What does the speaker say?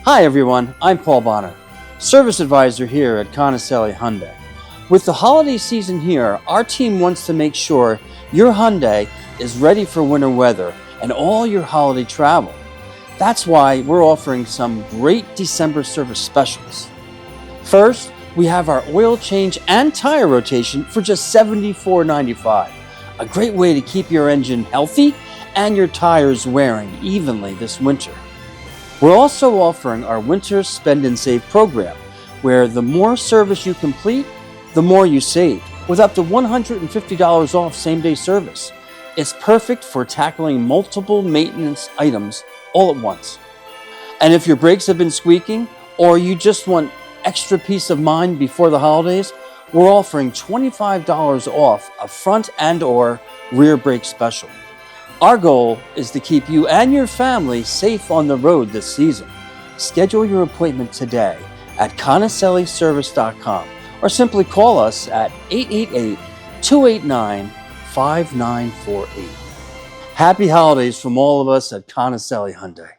Hi everyone, I'm Paul Bonner, Service Advisor here at Conicelli Hyundai. With the holiday season here, our team wants to make sure your Hyundai is ready for winter weather and all your holiday travel. That's why we're offering some great December service specials. First, we have our oil change and tire rotation for just $74.95. A great way to keep your engine healthy and your tires wearing evenly this winter. We're also offering our Winter Spend and Save program, where the more service you complete, the more you save, with up to $150 off same-day service. It's perfect for tackling multiple maintenance items all at once. And if your brakes have been squeaking, or you just want extra peace of mind before the holidays, we're offering $25 off a front and or rear brake special. Our goal is to keep you and your family safe on the road this season. Schedule your appointment today at conicelliservice.com or simply call us at 888-289-5948. Happy holidays from all of us at Conicelli Hyundai.